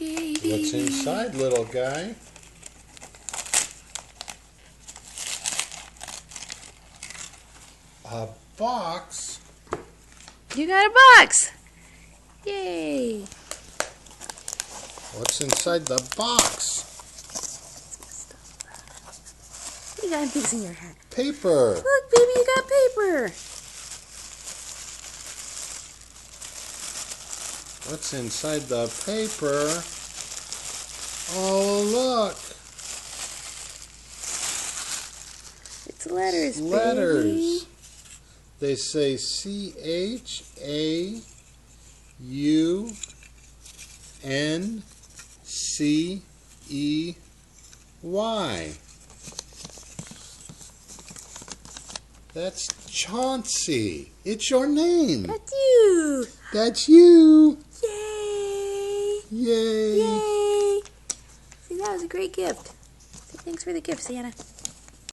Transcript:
Yay, baby. What's inside, little guy? A box? You got a box. Yay. What's inside the box? You got things in your hat. Paper. Look, baby, you got paper. What's inside the paper? Oh, look. It's letters, Letters. baby. They say CHAUNCEY. That's Chauncey. It's your name. That's you. That's you. Yay. Yay. Yay. See, that was a great gift. Say thanks for the gift, Santa.